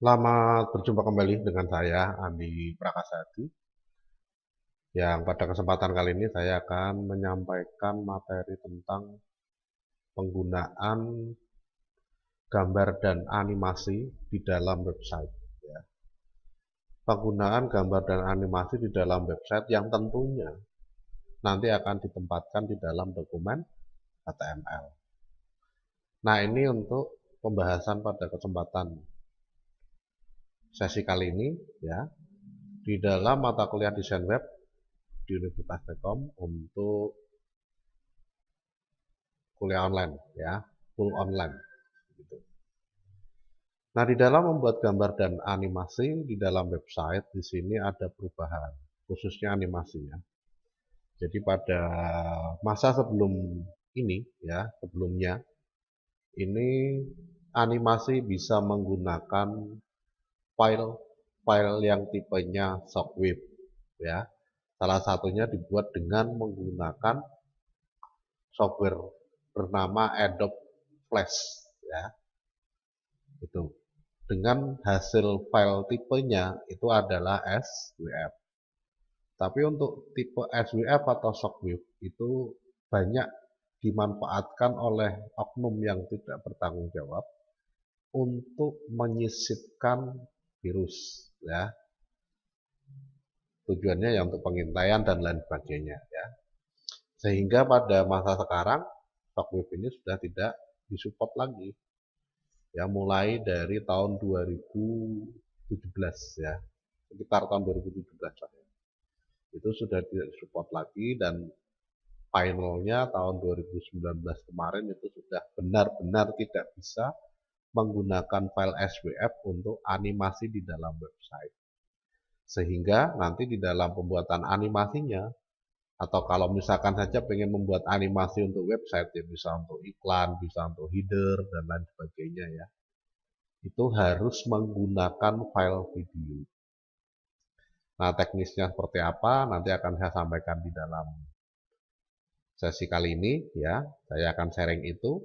Selamat berjumpa kembali dengan saya, Andi Prakasadi, yang pada kesempatan kali ini saya akan menyampaikan materi tentang penggunaan gambar dan animasi di dalam website. Ya. Penggunaan gambar dan animasi di dalam website yang tentunya nanti akan ditempatkan di dalam dokumen HTML. Nah, ini untuk pembahasan pada kesempatan sesi kali ini, ya, di dalam mata kuliah desain web di Universitas Telkom untuk kuliah online, ya, full online gitu. Nah, di dalam membuat gambar dan animasi di dalam website di sini ada perubahan, khususnya animasinya. Jadi pada masa sebelum ini, ya, sebelumnya ini animasi bisa menggunakan file yang tipenya Shockwave, ya. Salah satunya dibuat dengan menggunakan software bernama Adobe Flash, ya. Itu. Dengan hasil file tipenya itu adalah SWF. Tapi untuk tipe SWF atau Shockwave itu banyak dimanfaatkan oleh oknum yang tidak bertanggung jawab untuk menyisipkan virus, ya. Tujuannya ya untuk pengintaian dan lain sebagainya, ya. Sehingga pada masa sekarang Shockwave ini sudah tidak disupport lagi, ya, mulai dari tahun 2017, ya, sekitar tahun 2017 ya. Itu sudah tidak support lagi dan finalnya tahun 2019 kemarin itu sudah benar-benar tidak bisa menggunakan file SWF untuk animasi di dalam website. Sehingga nanti di dalam pembuatan animasinya, atau kalau misalkan saja pengen membuat animasi untuk website, ya bisa untuk iklan, bisa untuk header, dan lain sebagainya, ya, itu harus menggunakan file video. Nah, teknisnya seperti apa nanti akan saya sampaikan di dalam sesi kali ini, ya. Saya akan sharing itu.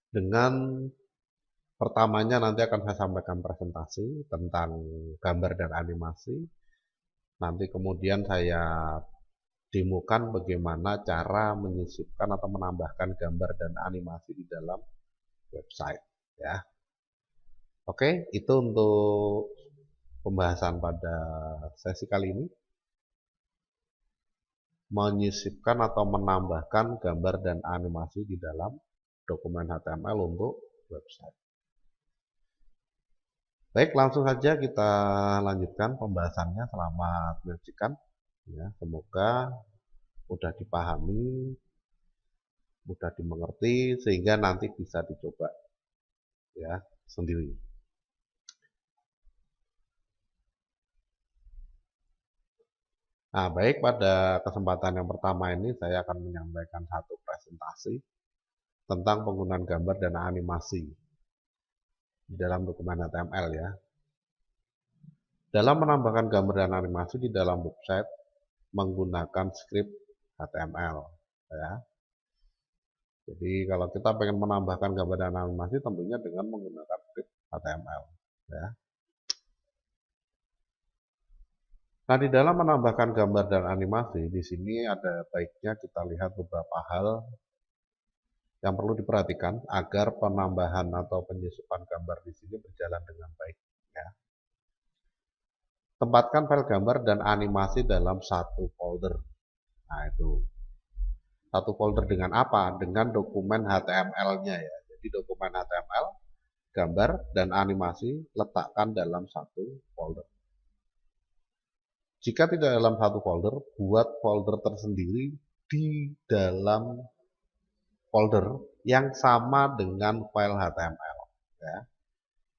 Dengan pertamanya nanti akan saya sampaikan presentasi tentang gambar dan animasi. Nanti kemudian saya demokan bagaimana cara menyisipkan atau menambahkan gambar dan animasi di dalam website, ya. Oke, itu untuk pembahasan pada sesi kali ini. Menyisipkan atau menambahkan gambar dan animasi di dalam dokumen HTML untuk website. Baik, langsung saja kita lanjutkan pembahasannya. Selamat menyaksikan, ya. Semoga mudah dipahami, mudah dimengerti, sehingga nanti bisa dicoba, ya, sendiri. Nah, baik, pada kesempatan yang pertama ini saya akan menyampaikan satu presentasi tentang penggunaan gambar dan animasi di dalam dokumen HTML, ya. Dalam menambahkan gambar dan animasi di dalam website menggunakan script HTML, ya. Jadi kalau kita pengen menambahkan gambar dan animasi tentunya dengan menggunakan script HTML, ya. Nah, di dalam menambahkan gambar dan animasi di sini ada baiknya kita lihat beberapa hal yang perlu diperhatikan agar penambahan atau penyusupan gambar di sini berjalan dengan baik, ya. Tempatkan file gambar dan animasi dalam satu folder. Nah, itu. Satu folder dengan apa? Dengan dokumen HTML-nya, ya. Jadi dokumen HTML, gambar, dan animasi letakkan dalam satu folder. Jika tidak dalam satu folder, buat folder tersendiri di dalam folder yang sama dengan file HTML, ya.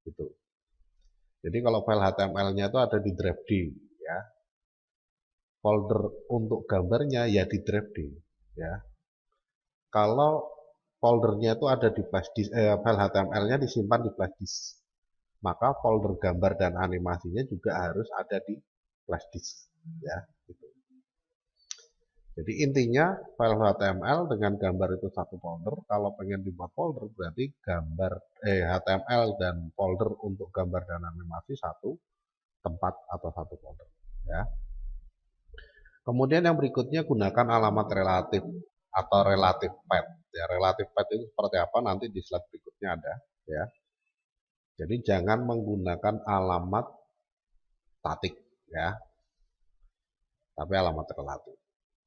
Gitu. Jadi kalau file HTML-nya itu ada di drive D, ya. Folder untuk gambarnya ya di drive D, ya. Kalau foldernya itu ada di flash disk, file HTML-nya disimpan di flash disk, maka folder gambar dan animasinya juga harus ada di flash disk, ya. Gitu. Jadi intinya file HTML dengan gambar itu satu folder. Kalau pengen dibuat folder berarti gambar HTML dan folder untuk gambar dan animasi satu tempat atau satu folder. Ya. Kemudian yang berikutnya gunakan alamat relatif atau relative path. Ya, relative path itu seperti apa nanti di slide berikutnya ada. Ya. Jadi jangan menggunakan alamat statik, ya, tapi alamat relatif.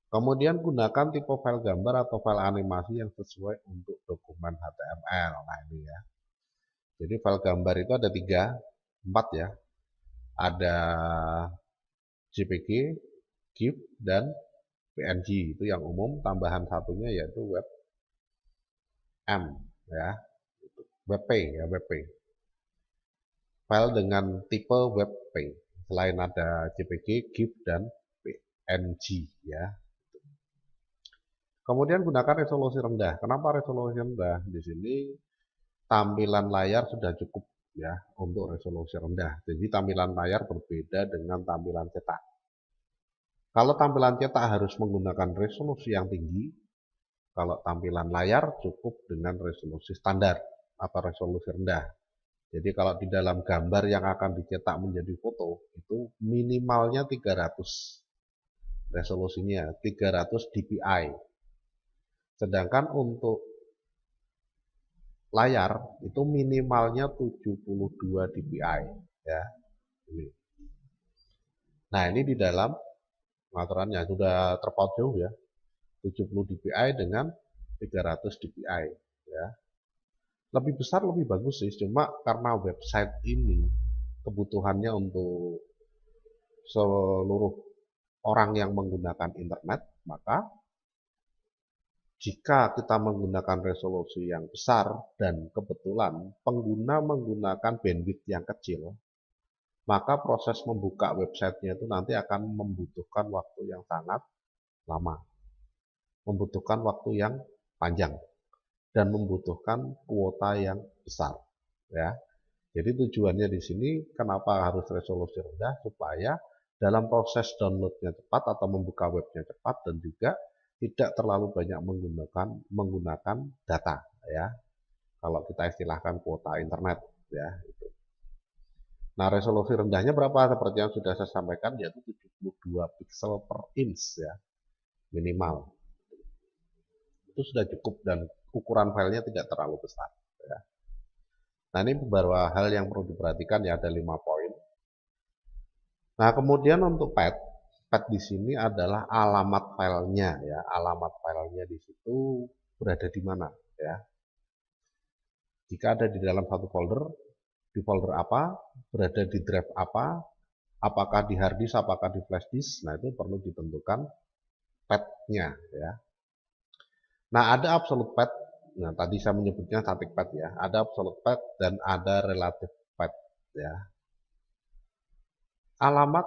Kemudian gunakan tipe file gambar atau file animasi yang sesuai untuk dokumen HTML. Nah ini ya. Jadi file gambar itu ada 4 ya. Ada JPG, GIF, dan PNG. Itu yang umum. Tambahan satunya yaitu WebM ya. WebP ya, WebP. File dengan tipe WebP. Selain ada JPG, GIF, dan PNG ya. Kemudian gunakan resolusi rendah. Kenapa resolusi rendah? Di sini tampilan layar sudah cukup ya untuk resolusi rendah. Jadi tampilan layar berbeda dengan tampilan cetak. Kalau tampilan cetak harus menggunakan resolusi yang tinggi, kalau tampilan layar cukup dengan resolusi standar atau resolusi rendah. Jadi kalau di dalam gambar yang akan dicetak menjadi foto, itu minimalnya 300 resolusinya, 300 dpi. Sedangkan untuk layar itu minimalnya 72 dpi ya. Ini. Nah, ini di dalam pengaturannya sudah terpaut jauh ya. 70 dpi dengan 300 dpi ya. Lebih besar lebih bagus sih, cuma karena website ini kebutuhannya untuk seluruh orang yang menggunakan internet, maka jika kita menggunakan resolusi yang besar dan kebetulan pengguna menggunakan bandwidth yang kecil, maka proses membuka websitenya itu nanti akan membutuhkan waktu yang sangat lama, membutuhkan waktu yang panjang, dan membutuhkan kuota yang besar. Ya, jadi tujuannya di sini kenapa harus resolusi rendah, supaya dalam proses downloadnya cepat atau membuka webnya cepat, dan juga tidak terlalu banyak menggunakan data ya. Kalau kita istilahkan kuota internet ya itu. Nah, resolusi rendahnya berapa? Seperti yang sudah saya sampaikan, yaitu 72 pixel per inch ya, minimal. Itu sudah cukup dan ukuran filenya tidak terlalu besar ya. Nah, ini beberapa hal yang perlu diperhatikan ya, ada 5 poin. Nah, kemudian untuk path di sini adalah alamat filenya ya. Alamat filenya di situ berada di mana ya. Jika ada di dalam satu folder, di folder apa, berada di drive apa, apakah di hard disk, apakah di flash disk. Nah, itu perlu ditentukan path-nya ya. Nah, ada absolute path. Nah, tadi saya menyebutnya static path ya. Ada absolute path dan ada relative path ya. Alamat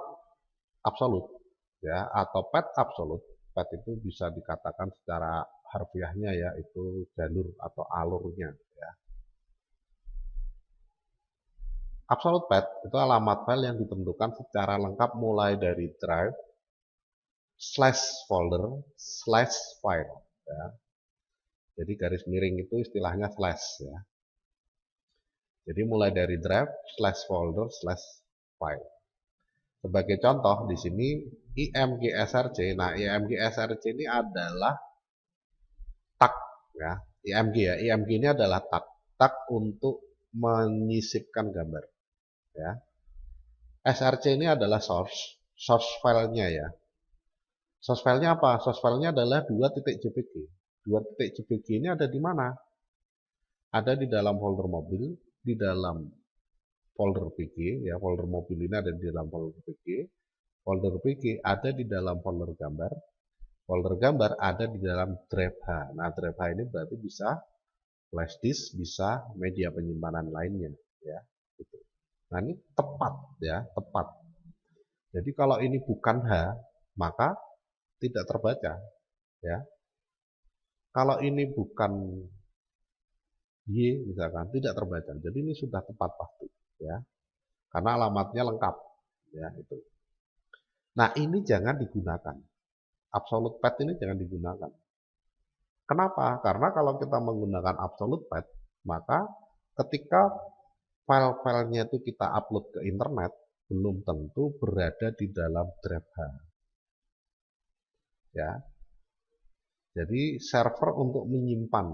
absolut ya, atau path absolut. Path itu bisa dikatakan secara harfiahnya ya, itu jalur atau alurnya ya. Absolute path itu alamat file yang ditentukan secara lengkap mulai dari drive, /folder, /file ya. Jadi garis miring itu istilahnya slash ya. Jadi mulai dari drive, /folder, /file. Sebagai contoh di sini imgsrc. Nah, imgsrc ini adalah tag ya. IMG ini adalah tag untuk menyisipkan gambar ya. src ini adalah source filenya ya. Source filenya apa? Source filenya adalah 2.jpg. 2.jpg ini ada di mana? Ada di dalam folder mobil, di dalam folder PG ya. Folder mobil ini ada di dalam folder PG. Folder PG ada di dalam folder gambar. Folder gambar ada di dalam drive H. Nah, drive H ini berarti bisa flash disk, bisa media penyimpanan lainnya ya. Gitu. Nah, ini tepat ya, tepat. Jadi kalau ini bukan H, maka tidak terbaca ya. Kalau ini bukan Y misalkan, tidak terbaca. Jadi ini sudah tepat pasti ya. Karena alamatnya lengkap ya itu. Nah, ini jangan digunakan. absolute path ini jangan digunakan. Kenapa? Karena kalau kita menggunakan absolute path, maka ketika file-filenya itu kita upload ke internet, belum tentu berada di dalam drive H. Ya. Jadi server untuk menyimpan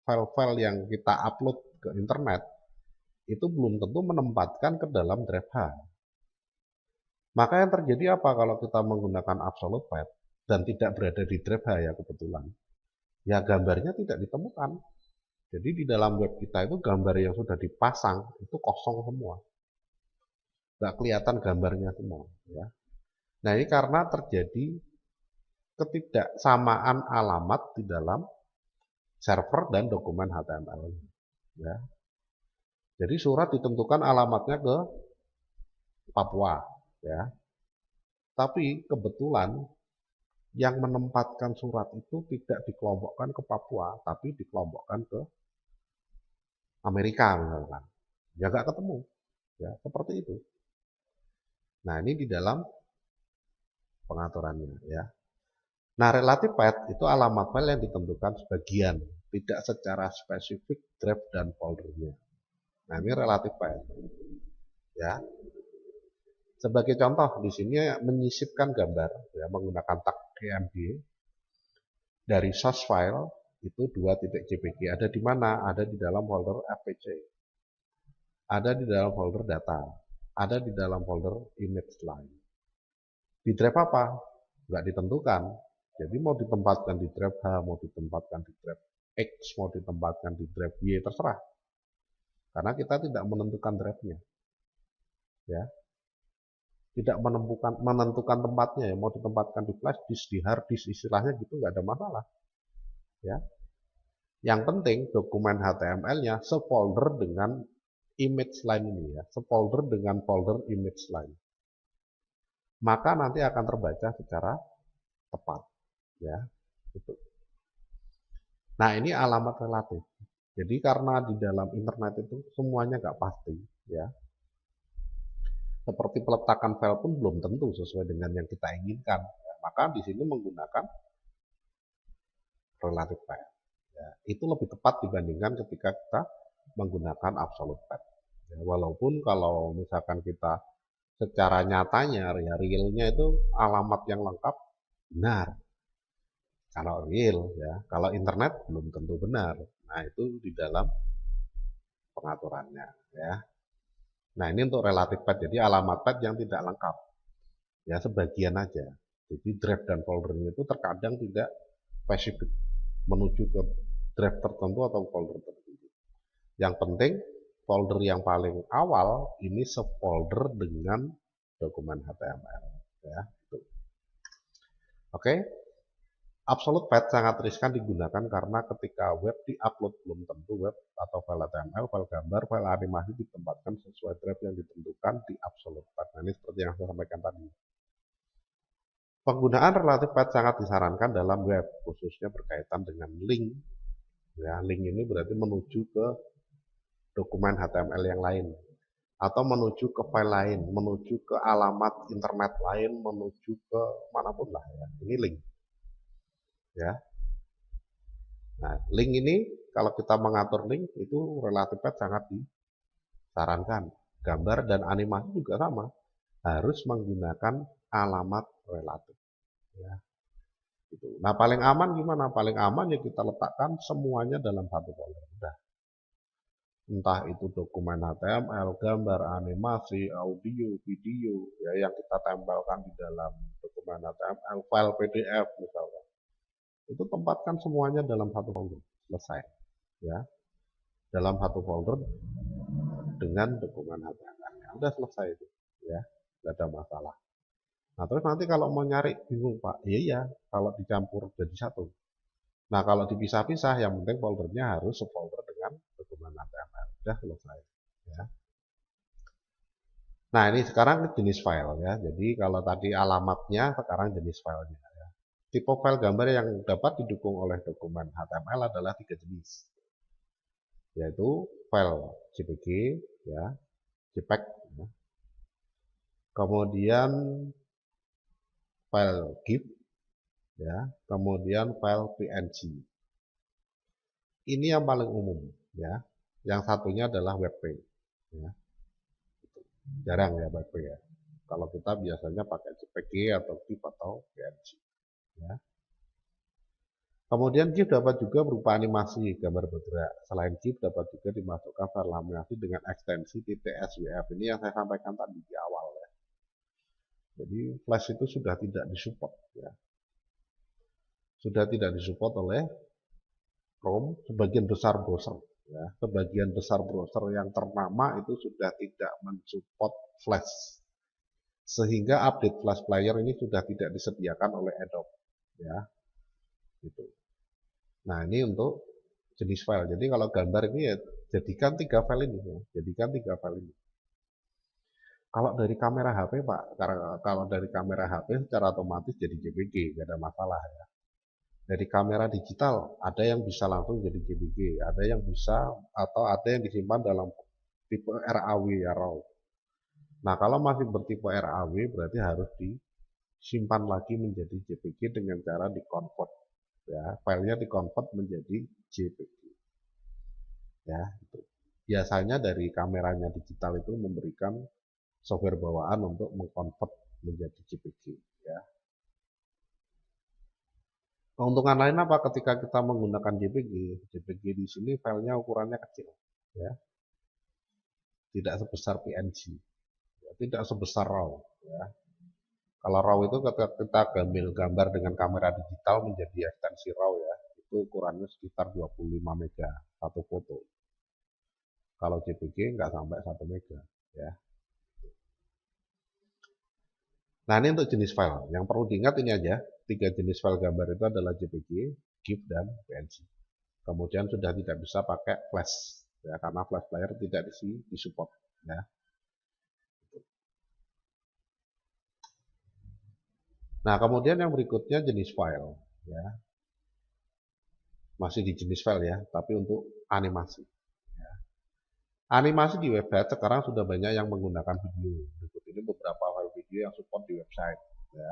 file-file yang kita upload ke internet itu belum tentu menempatkan ke dalam drive H. Maka yang terjadi apa kalau kita menggunakan absolute path dan tidak berada di drive H ya kebetulan? Ya gambarnya tidak ditemukan. Jadi di dalam web kita itu gambar yang sudah dipasang itu kosong semua. Nggak kelihatan gambarnya semua. Ya. Nah ini karena terjadi ketidaksamaan alamat di dalam server dan dokumen HTML. Ya. Jadi surat ditentukan alamatnya ke Papua. Ya. Tapi kebetulan yang menempatkan surat itu tidak dikelompokkan ke Papua, tapi dikelompokkan ke Amerika misalkan. Ya nggak ketemu. Ya, seperti itu. Nah, ini di dalam pengaturannya ya. Nah, relative path itu alamat file yang ditentukan sebagian, tidak secara spesifik drive dan foldernya. Nah, ini relative path. Ya. Sebagai contoh di sini menyisipkan gambar ya menggunakan tag EMD dari source file itu 2.jpg. Ada di mana? Ada di dalam folder fpc. Ada di dalam folder data. Ada di dalam folder image line. Di drive apa? Nggak ditentukan. Jadi mau ditempatkan di drive H, mau ditempatkan di drive X, mau ditempatkan di drive Y, terserah. Karena kita tidak menentukan drive-nya. Ya. Tidak menentukan tempatnya ya, mau ditempatkan di flash disk, di hard disk, istilahnya gitu nggak ada masalah. Ya. Yang penting dokumen HTML-nya sefolder dengan image line ini ya, sefolder dengan folder image line. Maka nanti akan terbaca secara tepat ya. Itu. Nah, ini alamat relatif. Jadi karena di dalam internet itu semuanya nggak pasti ya. Seperti peletakan file pun belum tentu sesuai dengan yang kita inginkan. Ya, maka di sini menggunakan relative path. Ya, itu lebih tepat dibandingkan ketika kita menggunakan absolute path. Ya, walaupun kalau misalkan kita secara nyatanya, ya realnya itu alamat yang lengkap benar. Kalau real, ya, kalau internet belum tentu benar. Nah itu di dalam pengaturannya, ya. Nah ini untuk relative path, jadi alamat path yang tidak lengkap, ya sebagian aja. Jadi drive dan foldernya itu terkadang tidak spesifik menuju ke drive tertentu atau folder tertentu. Yang penting folder yang paling awal ini sefolder dengan dokumen HTML, ya. Oke. Absolute path sangat riskan digunakan karena ketika web di-upload belum tentu web atau file HTML, file gambar, file animasi ditempatkan sesuai drive yang ditentukan di absolute path. Nah, ini seperti yang saya sampaikan tadi. Penggunaan relative path sangat disarankan dalam web, khususnya berkaitan dengan link. Ya, link ini berarti menuju ke dokumen HTML yang lain, atau menuju ke file lain, menuju ke alamat internet lain, menuju ke manapun lah ya. Ini link. Ya. Nah, link ini kalau kita mengatur link itu relative path sangat disarankan. Gambar dan animasi juga sama, harus menggunakan alamat relatif. Ya, gitu. Nah, paling aman gimana? Paling aman ya kita letakkan semuanya dalam satu folder. Udah. Entah itu dokumen HTML, gambar, animasi, audio, video, ya yang kita tempelkan di dalam dokumen HTML, file PDF misalnya. Itu tempatkan semuanya dalam satu folder. Selesai. Ya. Dalam satu folder dengan dokumen HTML. Udah selesai itu, ya, nggak ada masalah. Nah terus nanti kalau mau nyari bingung Pak, iya kalau dicampur jadi satu. Nah kalau dipisah-pisah, yang penting foldernya harus sefolder dengan dokumen HTML. Udah selesai. Ya. Nah ini sekarang jenis file ya. Jadi kalau tadi alamatnya, sekarang jenis filenya. Ya. Tipe file gambar yang dapat didukung oleh dokumen HTML adalah 3 jenis, yaitu file JPG, ya, JPEG, ya. Kemudian file GIF, ya. Kemudian file PNG. Ini yang paling umum, ya. Yang satunya adalah WebP, ya. Jarang ya WebP ya. Kalau kita biasanya pakai JPG atau GIF atau PNG, ya. Kemudian GIF dapat juga berupa animasi gambar bergerak. Selain GIF dapat juga dimasukkan file animasi dengan ekstensi .swf. Ini yang saya sampaikan tadi di awal ya. Jadi Flash itu sudah tidak disupport ya. Sudah tidak disupport oleh Chrome, sebagian besar browser ya. Sebagian besar browser yang ternama itu sudah tidak mensupport Flash. Sehingga update Flash Player ini sudah tidak disediakan oleh Adobe ya. Gitu. Nah, ini untuk jenis file. Jadi kalau gambar ini ya jadikan 3 file ini ya. Jadikan 3 file ini. Kalau dari kamera HP Pak, kalau dari kamera HP secara otomatis jadi JPG, nggak ada masalah ya. Dari kamera digital ada yang bisa langsung jadi JPG, ada yang bisa atau ada yang disimpan dalam tipe RAW ya RAW. Nah, kalau masih bertipe RAW berarti harus disimpan lagi menjadi JPG dengan cara di-convert ya, filenya di-convert menjadi JPG. Ya, itu. Biasanya dari kameranya digital itu memberikan software bawaan untuk mengkonvert menjadi JPG ya. Keuntungan lain apa ketika kita menggunakan JPG? JPG di sini filenya ukurannya kecil ya. Tidak sebesar PNG, ya, tidak sebesar RAW ya. Kalau RAW itu ketika kita ambil gambar dengan kamera digital menjadi ekstensi RAW ya, itu ukurannya sekitar 25 mega satu foto. Kalau JPG nggak sampai 1 mega ya. Nah, ini untuk jenis file. Yang perlu diingat ini aja, 3 jenis file gambar itu adalah JPG, GIF, dan PNG. Kemudian sudah tidak bisa pakai flash, ya, karena flash player tidak disupport. Ya. Nah, kemudian yang berikutnya jenis file. Ya. Masih di jenis file ya, tapi untuk animasi. Ya. Animasi di website sekarang sudah banyak yang menggunakan video. Berikut ini beberapa file video yang support di website. Ya.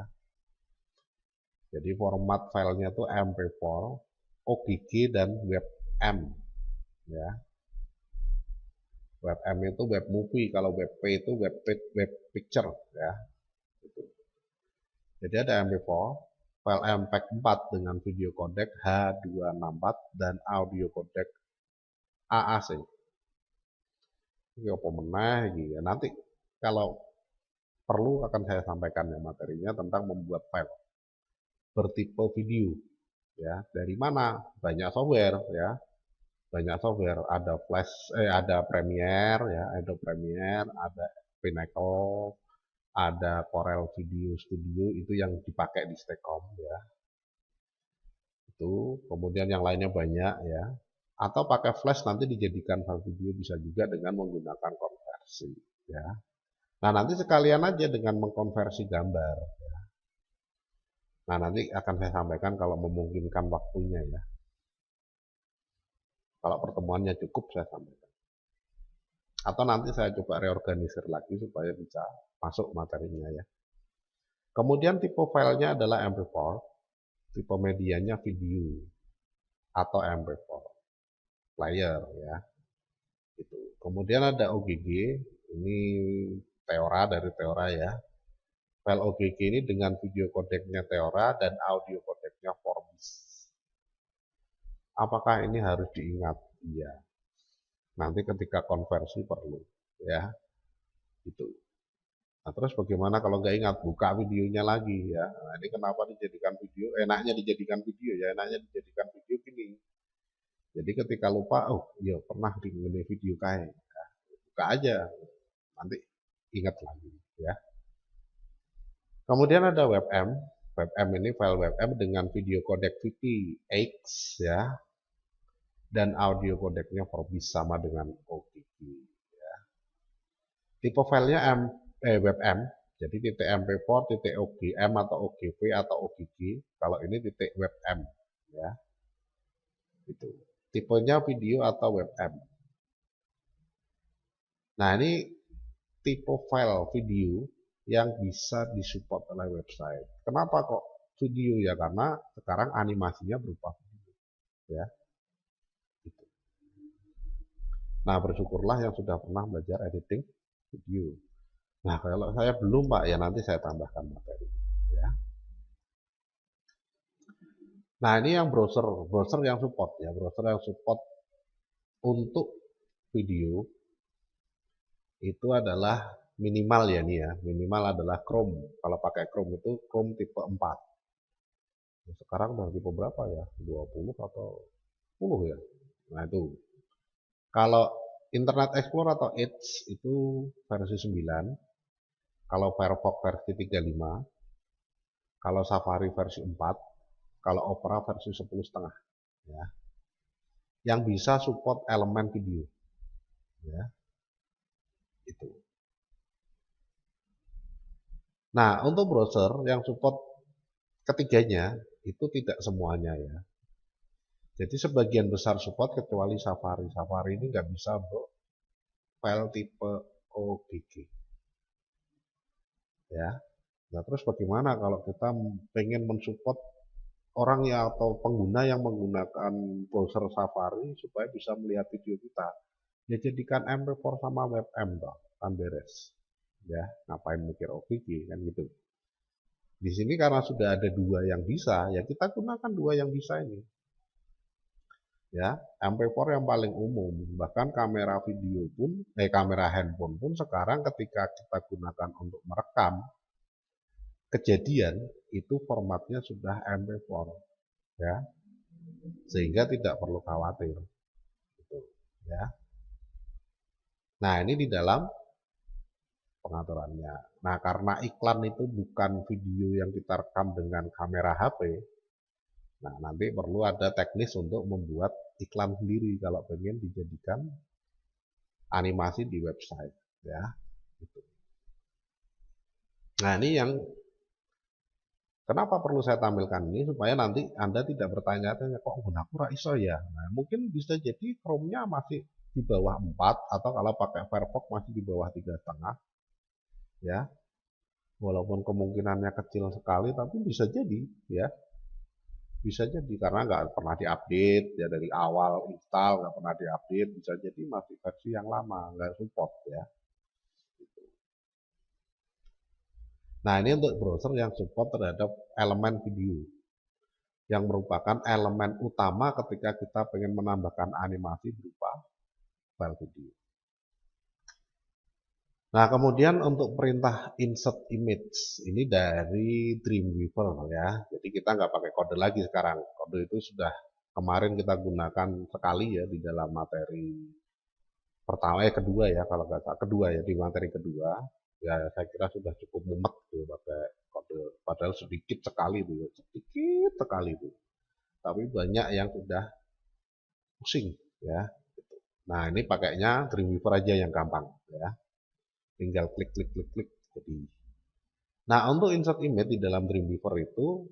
Jadi format filenya itu MP4, OGG, dan WebM. Ya. WebM itu web movie, kalau WebP itu web picture. Ya. Gitu. Jadi ada MP4, file MPEG 4 dengan video codec H264 dan audio codec AAC. Ini apa meneh gitu. Nanti kalau perlu akan saya sampaikan ya materinya tentang membuat file bertipe video ya. Dari mana? Banyak software ya. Banyak software, ada Flash, ada Premiere ya, Adobe Premiere, ada Pinnacle, ada Corel Video Studio, itu yang dipakai di Stekom ya. Itu, kemudian yang lainnya banyak ya. Atau pakai Flash nanti dijadikan file video bisa juga dengan menggunakan konversi ya. Nah, nanti sekalian aja dengan mengkonversi gambar ya. Nah, nanti akan saya sampaikan kalau memungkinkan waktunya ya. Kalau pertemuannya cukup saya sampaikan. Atau nanti saya coba reorganisir lagi supaya bisa masuk materinya ya. Kemudian tipe filenya adalah MP4, tipe medianya video atau MP4 player ya. Itu. Kemudian ada OGG, ini Theora dari Theora ya. File OGG ini dengan video codecnya Theora dan audio codecnya Vorbis. Apakah ini harus diingat? Iya. Nanti ketika konversi perlu ya. Itu. Nah, terus bagaimana kalau nggak ingat? Buka videonya lagi ya. Nah, ini kenapa dijadikan video? Enaknya dijadikan video ya. Enaknya dijadikan video gini. Jadi ketika lupa, oh iya pernah di video kayak. Ya, buka aja. Nanti ingat lagi ya. Kemudian ada WebM. WebM ini file WebM dengan video codec VTX ya. Dan audio codecnya Vorbis sama dengan OGG ya. Tipe filenya WebM. Jadi titik MP4, titik OGM atau OGV atau OGG. Kalau ini titik WebM ya. Itu. Tipenya video atau WebM. Nah, ini tipe file video yang bisa disupport oleh website. Kenapa kok video ya, karena sekarang animasinya berupa video ya. Gitu. Nah, bersyukurlah yang sudah pernah belajar editing video. Nah, kalau saya belum Pak, ya nanti saya tambahkan materi ya. Nah, ini yang browser yang support ya, browser yang support untuk video itu adalah minimal ya nih ya, minimal adalah Chrome. Kalau pakai Chrome itu Chrome tipe 4. Sekarang udah tipe berapa ya? 20 atau 10 ya? Nah itu. Kalau Internet Explorer atau Edge itu versi 9. Kalau Firefox versi 35. Kalau Safari versi 4. Kalau Opera versi 10,5. Ya. Yang bisa support elemen video. Ya. Itu. Nah, untuk browser yang support ketiganya itu tidak semuanya ya. Jadi sebagian besar support kecuali Safari. Safari ini nggak bisa untuk file tipe OGG. Ya. Nah, terus bagaimana kalau kita pengen mensupport orang yang atau pengguna yang menggunakan browser Safari supaya bisa melihat video kita? Ya jadikan MP4 sama WebM toh, kan beres. Ya, ngapain mikir OGG kan gitu. Di sini karena sudah ada dua yang bisa, ya kita gunakan dua yang bisa ini. Ya, MP4 yang paling umum, bahkan kamera video pun, kamera handphone pun sekarang ketika kita gunakan untuk merekam kejadian itu formatnya sudah MP4, ya, sehingga tidak perlu khawatir, gitu, ya. Nah ini di dalam pengaturannya. Nah karena iklan itu bukan video yang kita rekam dengan kamera HP, nah nanti perlu ada teknis untuk membuat iklan sendiri kalau pengen dijadikan animasi di website, ya. Gitu. Nah ini yang kenapa perlu saya tampilkan ini supaya nanti Anda tidak bertanya-tanya kok Gunapura iso ya. Nah, mungkin bisa jadi Chrome-nya masih di bawah 4 atau kalau pakai Firefox masih di bawah 3,5 ya. Walaupun kemungkinannya kecil sekali tapi bisa jadi ya. Bisa jadi karena nggak pernah diupdate ya dari awal install nggak pernah diupdate, bisa jadi masih versi yang lama nggak support ya. Nah ini untuk browser yang support terhadap elemen video yang merupakan elemen utama ketika kita pengen menambahkan animasi berupa file video. Nah kemudian untuk perintah insert image ini dari Dreamweaver ya. Jadi kita nggak pakai kode lagi sekarang. Kode itu sudah kemarin kita gunakan sekali ya di dalam materi pertama kedua ya kalau nggak salah kedua ya di materi kedua. Ya saya kira sudah cukup mumet tuh pakai kode. Padahal sedikit sekali tuh, sedikit sekali tuh. Tapi banyak yang sudah pusing ya. Nah ini pakainya Dreamweaver aja yang gampang ya. Tinggal klik klik klik klik. Jadi, nah untuk insert image di dalam Dreamweaver itu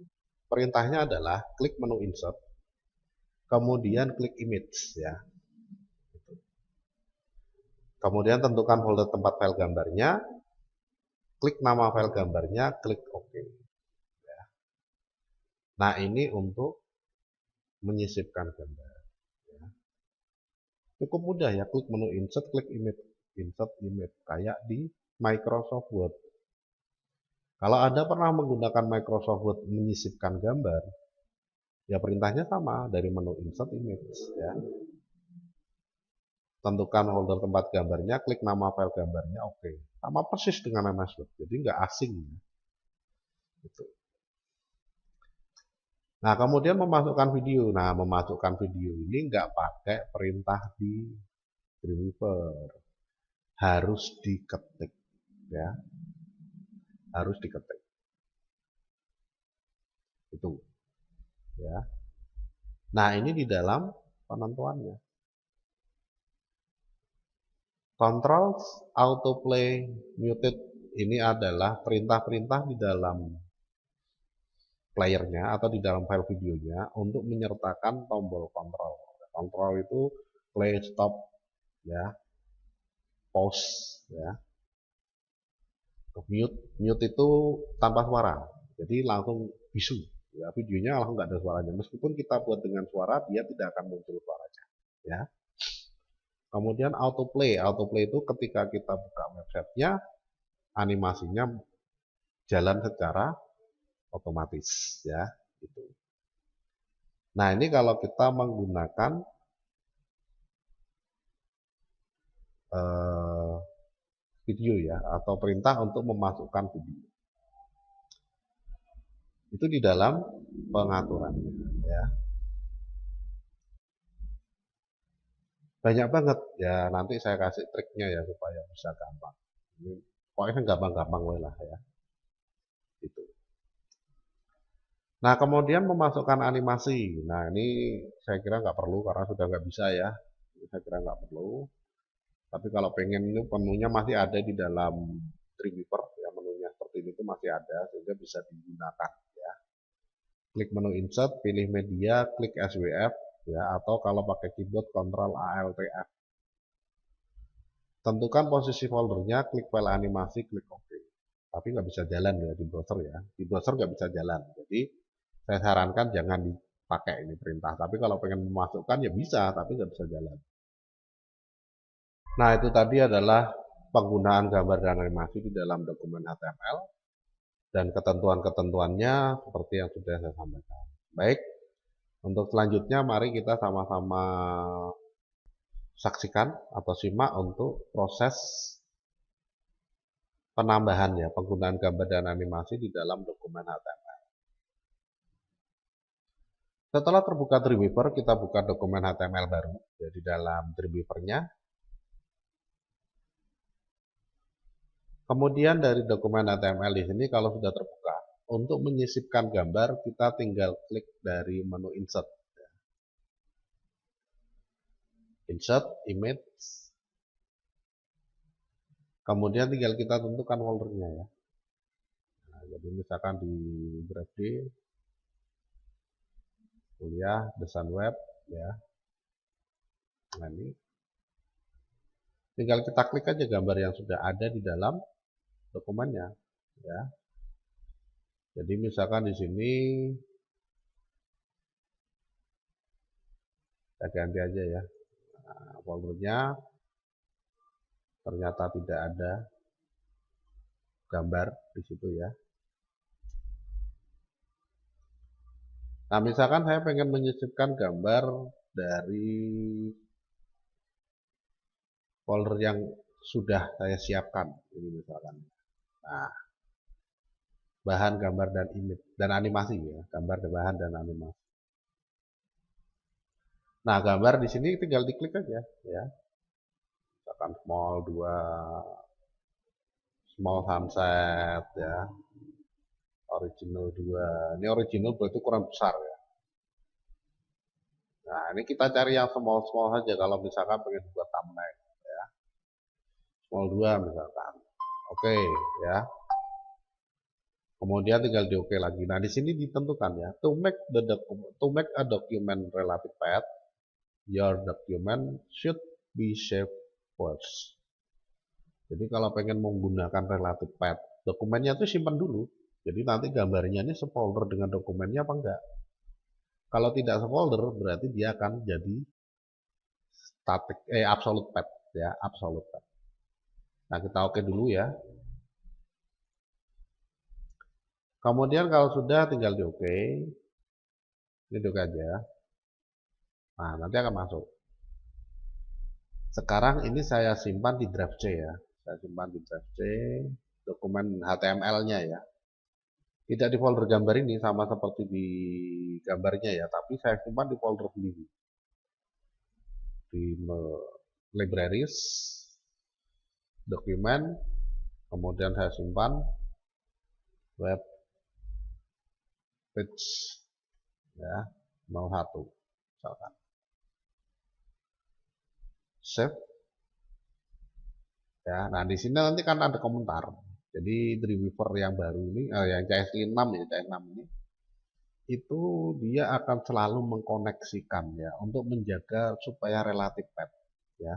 perintahnya adalah klik menu insert, kemudian klik image ya. Kemudian tentukan folder tempat file gambarnya, klik nama file gambarnya, klik OK. Ya. Nah ini untuk menyisipkan gambar. Ya. Cukup mudah ya, klik menu insert, klik insert image kayak di Microsoft Word. Kalau Anda pernah menggunakan Microsoft Word menyisipkan gambar, ya perintahnya sama dari menu insert image ya. Tentukan folder tempat gambarnya, klik nama file gambarnya, oke. Sama persis dengan MS Word, jadi nggak asing. Gitu. Nah, kemudian memasukkan video. Nah, memasukkan video ini nggak pakai perintah di Dreamweaver. Harus diketik. Ya. Harus diketik. Itu. Ya. Nah, ini di dalam penentuannya. Control autoplay muted ini adalah perintah-perintah di dalam playernya atau di dalam file videonya untuk menyertakan tombol kontrol. Kontrol itu play, stop, ya, pause, ya. Mute itu tanpa suara, jadi langsung bisu. Ya, videonya langsung nggak ada suaranya. Meskipun kita buat dengan suara, dia tidak akan muncul suaranya. Ya. Kemudian autoplay. Autoplay itu ketika kita buka websitenya, animasinya jalan secara otomatis. Ya, gitu. Nah, ini kalau kita menggunakan video ya, atau perintah untuk memasukkan video. Itu di dalam pengaturan ya. Banyak banget ya, nanti saya kasih triknya ya supaya bisa gampang. Ini pokoknya gampang-gampang lah ya. Itu. Nah, kemudian memasukkan animasi. Nah, ini saya kira nggak perlu karena sudah nggak bisa ya. Saya kira nggak perlu. Tapi kalau pengen ini menunya masih ada di dalam Dreamweaver ya, menunya seperti ini itu masih ada sehingga bisa digunakan ya. Klik menu insert, pilih media, klik SWF ya, atau kalau pakai keyboard Ctrl Alt F. Tentukan posisi foldernya, klik file animasi, klik OK. Tapi nggak bisa jalan ya di browser ya. Di browser nggak bisa jalan. Jadi saya sarankan jangan dipakai ini perintah. Tapi kalau pengen memasukkan ya bisa, tapi nggak bisa jalan. Nah, itu tadi adalah penggunaan gambar dan animasi di dalam dokumen HTML dan ketentuan-ketentuannya seperti yang sudah saya sampaikan. Baik, untuk selanjutnya mari kita sama-sama saksikan atau simak untuk proses penambahan ya, penggunaan gambar dan animasi di dalam dokumen HTML. Setelah terbuka Dreamweaver, kita buka dokumen HTML baru ya, di dalam Dreamweaver-nya. Kemudian dari dokumen HTML di sini kalau sudah terbuka, untuk menyisipkan gambar kita tinggal klik dari menu insert. Insert, image. Kemudian tinggal kita tentukan foldernya ya. Nah, jadi misalkan di Graph D, kuliah, desain web ya. Nah, ini tinggal kita klik aja gambar yang sudah ada di dalam dokumennya ya. Jadi misalkan di sini kita ganti aja ya. Nah, foldernya ternyata tidak ada gambar di situ ya. Nah, misalkan saya pengen menyisipkan gambar dari folder yang sudah saya siapkan ini misalkan. Nah, bahan, gambar, dan image dan animasi ya, gambar, bahan, dan animasi. Nah, gambar di sini tinggal diklik aja ya. Misalkan small 2, small sunset ya, original 2. Ini original berarti kurang besar ya. Nah, ini kita cari yang small saja kalau misalkan pengen buat thumbnail ya. Small 2 misalkan. Oke ya. Kemudian tinggal di OK lagi. Nah, di sini ditentukan ya, to make a document relative path, your document should be saved first. Jadi kalau pengen menggunakan relative path, dokumennya itu simpan dulu. Jadi nanti gambarnya ini sefolder dengan dokumennya apa enggak. Kalau tidak sefolder berarti dia akan jadi absolute path ya, absolute path. Nah, kita OK dulu ya. Kemudian kalau sudah tinggal di OK. Ini dok aja. Nah, nanti akan masuk. Sekarang ini saya simpan di drive C ya. Saya simpan di drive C dokumen HTML-nya ya. Tidak di folder gambar ini sama seperti di gambarnya ya, tapi saya simpan di folder sendiri. Di libraries, dokumen, kemudian saya simpan web page ya 01 misalkan. Save ya. Nah, di sini nanti kan ada komentar. Jadi Dreamweaver yang baru ini yang CS6 ya, CS6 ini itu dia akan selalu mengkoneksikan ya untuk menjaga supaya relatif path ya.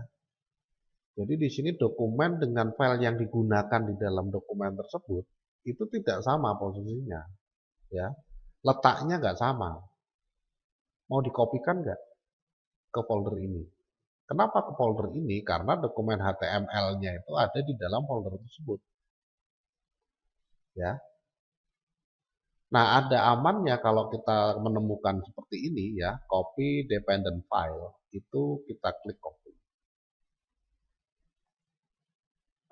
Jadi di sini dokumen dengan file yang digunakan di dalam dokumen tersebut itu tidak sama posisinya ya. letaknya nggak sama. Mau dikopikan nggak ke folder ini? Kenapa ke folder ini? Karena dokumen HTML-nya itu ada di dalam folder tersebut. Ya. Nah, ada amannya kalau kita menemukan seperti ini ya, copy dependent file, itu kita klik copy.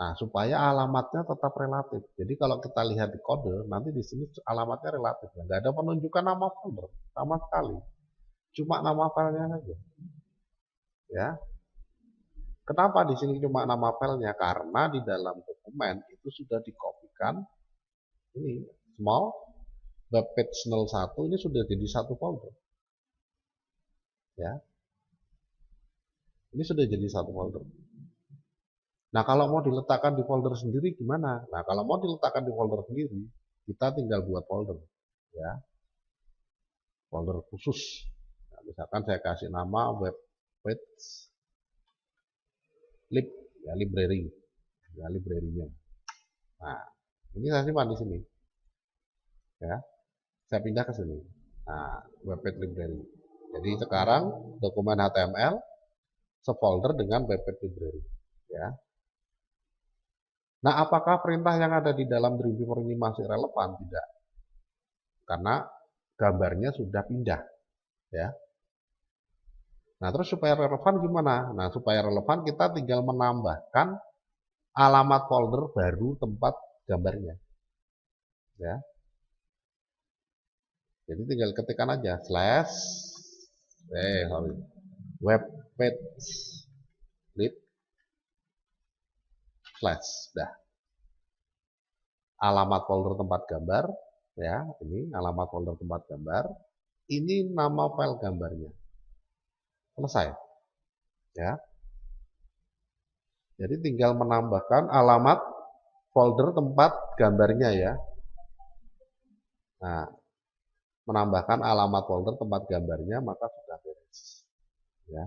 Nah, supaya alamatnya tetap relatif. Jadi kalau kita lihat di kode, nanti di sini alamatnya relatif. Nggak ada penunjukan nama folder sama sekali. Cuma nama filenya saja. Ya. Kenapa di sini cuma nama filenya? Karena di dalam dokumen itu sudah dikopikan ini small webpage 01 ini sudah jadi satu folder. Ya. Ini sudah jadi satu folder. Nah, kalau mau diletakkan di folder sendiri gimana? Nah, kalau mau diletakkan di folder sendiri, kita tinggal buat folder. Ya. Folder khusus. Nah, misalkan saya kasih nama web page lib, ya library, ya library-nya. Nah, ini saya simpan di sini. Ya, saya pindah ke sini. Nah, web page library. Jadi sekarang dokumen HTML sefolder dengan web page library. Ya. Nah, apakah perintah yang ada di dalam Dreamweaver ini masih relevan? Tidak. Karena gambarnya sudah pindah. Ya. Nah, terus supaya relevan gimana? Nah, supaya relevan kita tinggal menambahkan alamat folder baru tempat gambarnya. Ya. Jadi tinggal ketikkan aja slash web page lib slash dah. Alamat folder tempat gambar ya, ini alamat folder tempat gambar. Ini nama file gambarnya. Selesai. Ya. Jadi tinggal menambahkan alamat folder tempat gambarnya ya. Nah, menambahkan alamat folder tempat gambarnya maka sudah beres. Ya.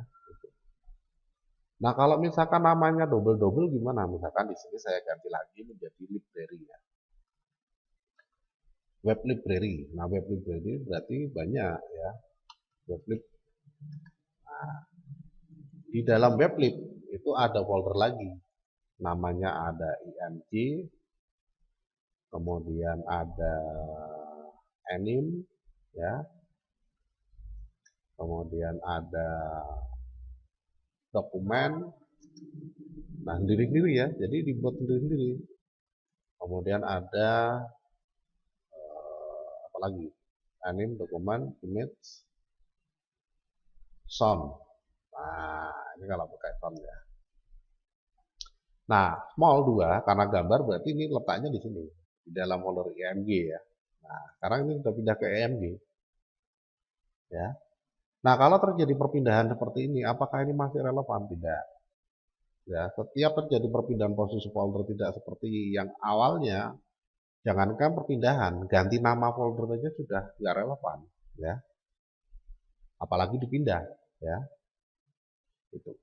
Nah, kalau misalkan namanya double-double gimana? Misalkan di sini saya ganti lagi menjadi library ya. Web library. Nah, web library berarti banyak ya. Web lib. Nah, di dalam web lib itu ada folder lagi. Namanya ada img, kemudian ada anim ya. Kemudian ada dokumen. Nah, sendiri-sendiri ya. Jadi dibuat sendiri-sendiri. Kemudian ada apa lagi? Anim, dokumen, image, sound. Nah, ini kalau pakai sound ya. Nah, small 2 karena gambar berarti ini letaknya di sini di dalam folder img ya. Nah, sekarang ini sudah pindah ke img. Ya. Nah, kalau terjadi perpindahan seperti ini, apakah ini masih relevan? Tidak. Ya, setiap terjadi perpindahan posisi folder tidak seperti yang awalnya, jangankan perpindahan, ganti nama folder aja sudah nggak relevan, ya. Apalagi dipindah, ya. Itu.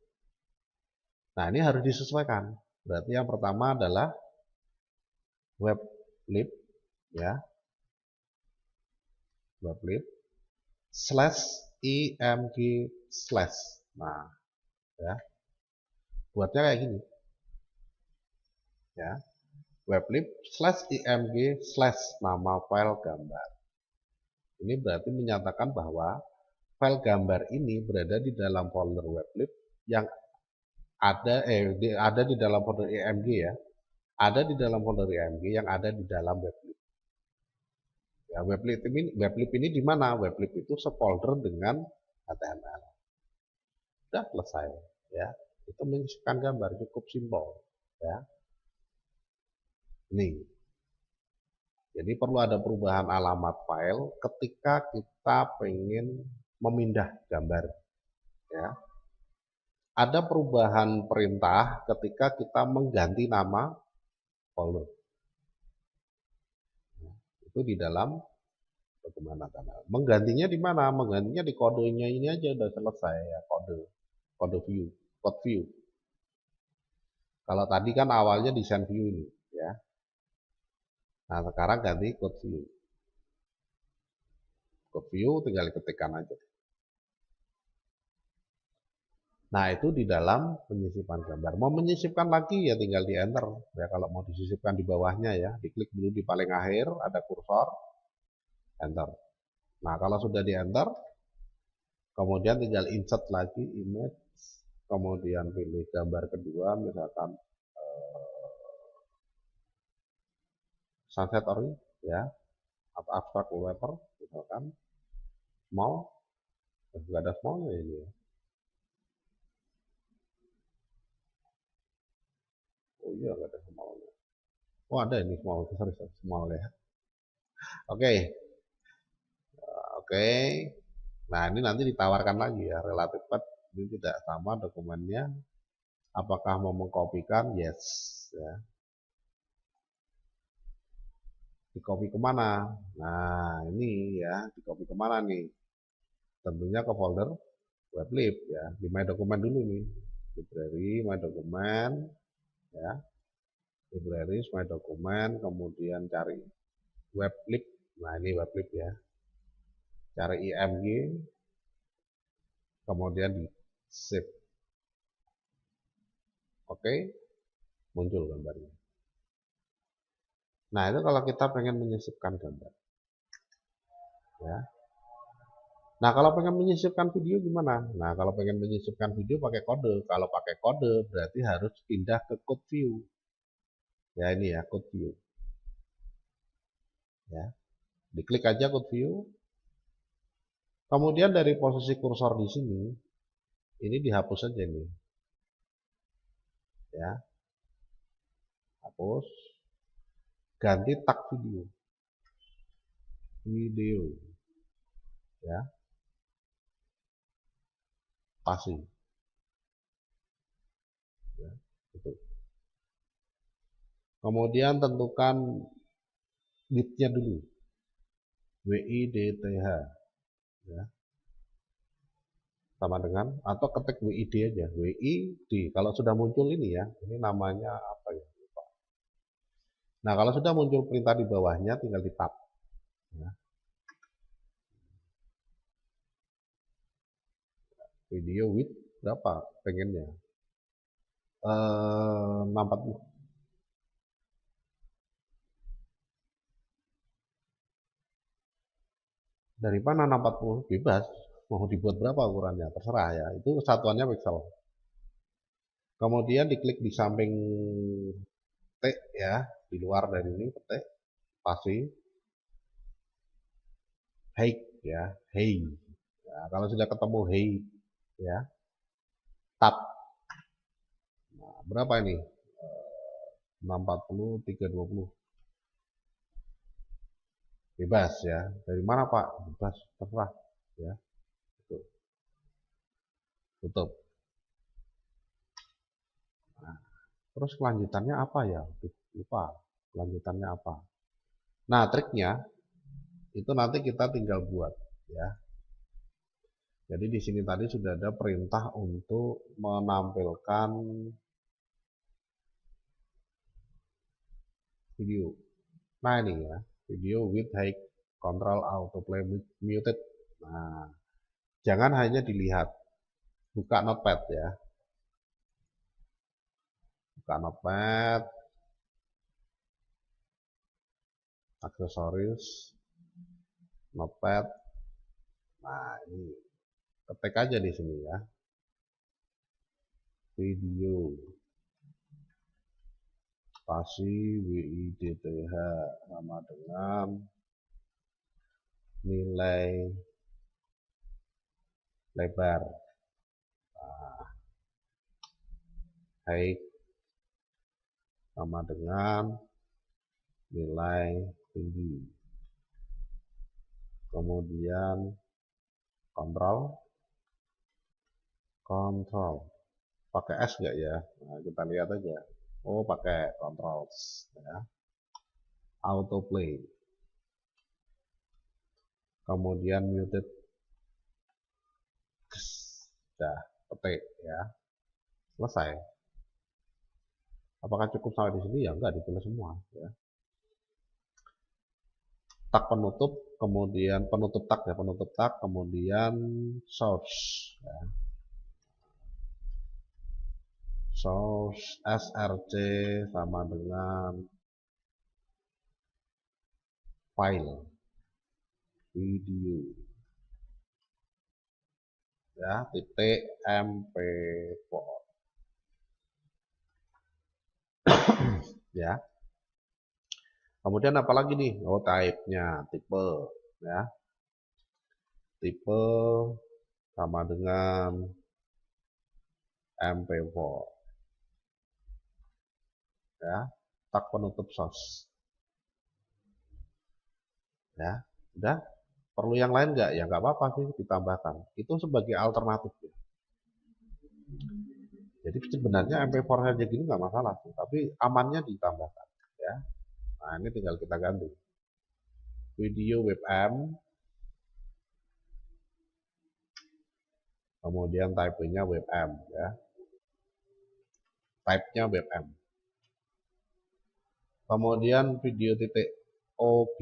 Nah, ini harus disesuaikan. Berarti yang pertama adalah web lib, ya. Web lib slash img slash. Nah, ya. Buatnya kayak gini. Ya. Weblib slash img slash nama file gambar. Ini berarti menyatakan bahwa file gambar ini berada di dalam folder weblib yang ada di dalam folder img ya. Ada di dalam folder img yang ada di dalam weblib. Ya, weblib ini di mana? Weblib itu sefolder dengan HTML. Sudah selesai ya. Itu menyusun gambar cukup simpel ya. Ini. Jadi perlu ada perubahan alamat file ketika kita pengen memindah gambar. Ya. Ada perubahan perintah ketika kita mengganti nama folder. Itu di dalam dokumen HTML. Menggantinya di mana? Menggantinya di kodenya ini aja udah selesai ya, kode view, code view. Kalau tadi kan awalnya desain view ini, ya. Nah, sekarang ganti code view. Code view tinggal ketikkan aja. Nah, itu di dalam penyisipan gambar. Mau menyisipkan lagi ya tinggal di enter. Ya, kalau mau disisipkan di bawahnya ya, diklik dulu di paling akhir, ada kursor, enter. Nah, kalau sudah di enter, kemudian tinggal insert lagi image, kemudian pilih gambar kedua, misalkan sunset ori, ya, atau abstract wallpaper, misalkan small, juga ada smallnya ini ya. Oh iya, nggak ada smallnya. Oh ada ini small, sorry, small ya. Oke, oke. Nah ini nanti ditawarkan lagi ya, relative path ini tidak sama dokumennya. Apakah mau mengkopikan? Yes. Ya. Di copy kemana? Nah ini ya, di copy kemana nih? Tentunya ke folder weblib ya, di my dokumen dulu nih. Library, my dokumen, ya. Library, my dokumen, kemudian cari weblib. Nah ini weblib ya. Cari img, kemudian di save. Oke, muncul gambarnya. Nah itu kalau kita pengen menyisipkan gambar, ya. Nah kalau pengen menyisipkan video gimana? Nah kalau pengen menyisipkan video pakai kode. Kalau pakai kode berarti harus pindah ke code view. Ya ini ya code view. Ya, diklik aja code view. Kemudian dari posisi kursor di sini, ini dihapus saja nih. Ya, hapus. Ganti tag video. Video. Ya, pasti. Ya, itu. Kemudian tentukan width-nya dulu. WIDTH. Ya. Sama dengan atau ketik WID aja, WID. Kalau sudah muncul ini ya, ini namanya apa ya? Lupa. Nah, kalau sudah muncul perintah di bawahnya tinggal di tab. Ya. Video width berapa pengennya? 640. Dari mana 640? Bebas. Mau dibuat berapa ukurannya? Terserah ya. Itu satuannya pixel. Kemudian diklik di samping T ya, di luar dari ini T, pasti height ya, height. Ya, kalau sudah ketemu height ya, tab. Nah, berapa ini? 640, 320. Bebas ya. Dari mana Pak? Bebas, terserah ya. Tutup. Nah, terus kelanjutannya apa ya? Lupa. Kelanjutannya apa? Nah, triknya itu nanti kita tinggal buat ya. Jadi di sini tadi sudah ada perintah untuk menampilkan video. Nah ini ya, video with high control autoplay muted. Nah, jangan hanya dilihat, buka notepad ya, buka notepad, aksesoris, notepad. Nah ini ketik aja di sini ya, video spasi WIDTH sama dengan nilai lebar, nah, height sama dengan nilai tinggi, kemudian kontrol pakai S enggak ya? Nah, kita lihat aja. Oh pakai controls ya, autoplay, kemudian muted, sudah petik ya, selesai. Apakah cukup sampai di sini? Ya enggak, ditulis semua ya. Tak penutup, kemudian penutup tag ya, penutup tag, kemudian source ya. Source src sama dengan file video ya, titik mp4 ya. Kemudian apalagi nih? Oh, type-nya, tipe ya. Tipe sama dengan mp4 ya. Tag penutup source ya. Udah, perlu yang lain nggak? Ya nggak apa-apa sih ditambahkan. Itu sebagai alternatif ya. Jadi sebenarnya mp4 saja gini nggak masalah sih, tapi amannya ditambahkan ya. Nah, ini tinggal kita ganti. Video webm, kemudian type-nya webm ya. Type-nya webm. Kemudian video titik ogg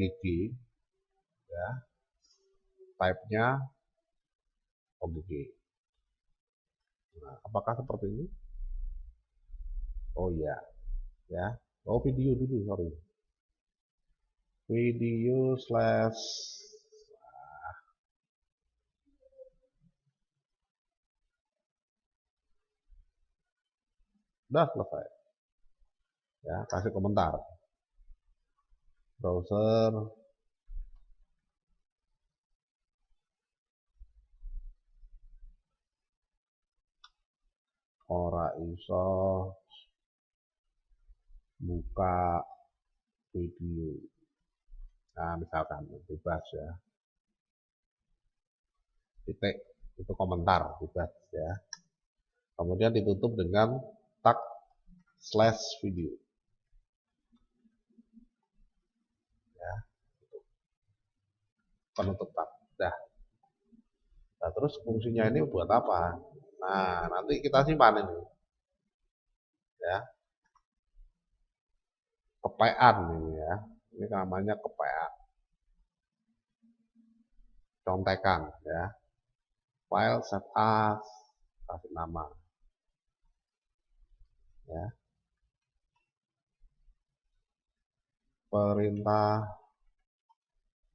ya. Type-nya ogg. Nah, apakah seperti ini? Oh iya ya. Oh, video dulu, sorry. Video slash udah selesai ya, kasih komentar browser ora iso buka video. Nah, misalkan bebas ya, titik itu komentar bebas ya. Kemudian ditutup dengan tag slash video ya, penutup tag. Nah, terus fungsinya ini buat apa? Nah, nanti kita simpan ini ya, kepean ini ya, ini namanya kepean, contekan ya, file save as, kasih nama ya, perintah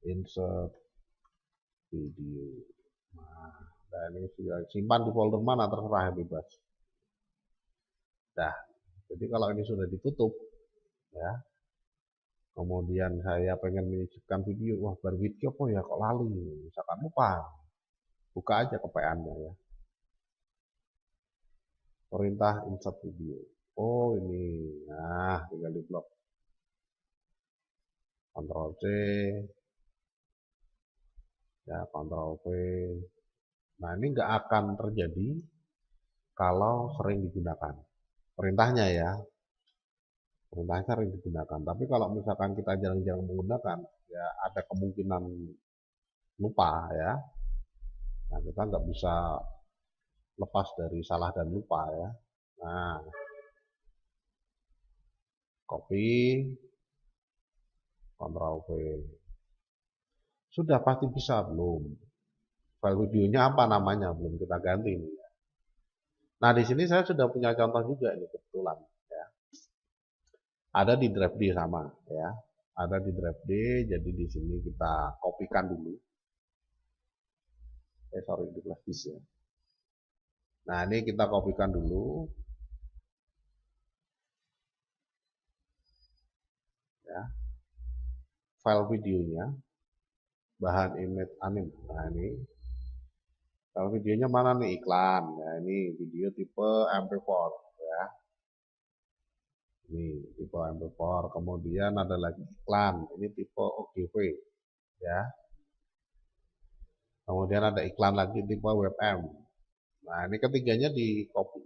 insert video. Nah, dan ini sudah simpan di folder mana terserah ya, bebas. Nah, jadi kalau ini sudah ditutup ya, kemudian saya pengen menyisipkan video, wah baru video apa ya kok lali, misalkan lupa, buka aja kepeannya ya, perintah insert video. Oh ini, nah tinggal di blok, Ctrl C ya, Ctrl V. Nah, ini nggak akan terjadi kalau sering digunakan perintahnya ya, perintahnya sering digunakan. Tapi kalau misalkan kita jarang-jarang menggunakan, ya ada kemungkinan lupa ya. Nah, kita nggak bisa lepas dari salah dan lupa ya. Nah, copy, Ctrl V. Sudah pasti bisa belum? File videonya apa namanya? Belum kita ganti nih. Nah, di sini saya sudah punya contoh juga ini kebetulan ya. Ada di drive D sama ya. Ada di drive D, jadi di sini kita kopikan dulu. Sorry, di flash disk ya. Nah, ini kita kopikan dulu ya. File videonya, bahan image anim. Nah, ini file videonya mana nih? Iklan. Nah, ini video tipe MP4 ya. Ini tipe MP4. Kemudian ada lagi iklan. Ini tipe OGV ya. Kemudian ada iklan lagi tipe WebM. Nah, ini ketiganya di copy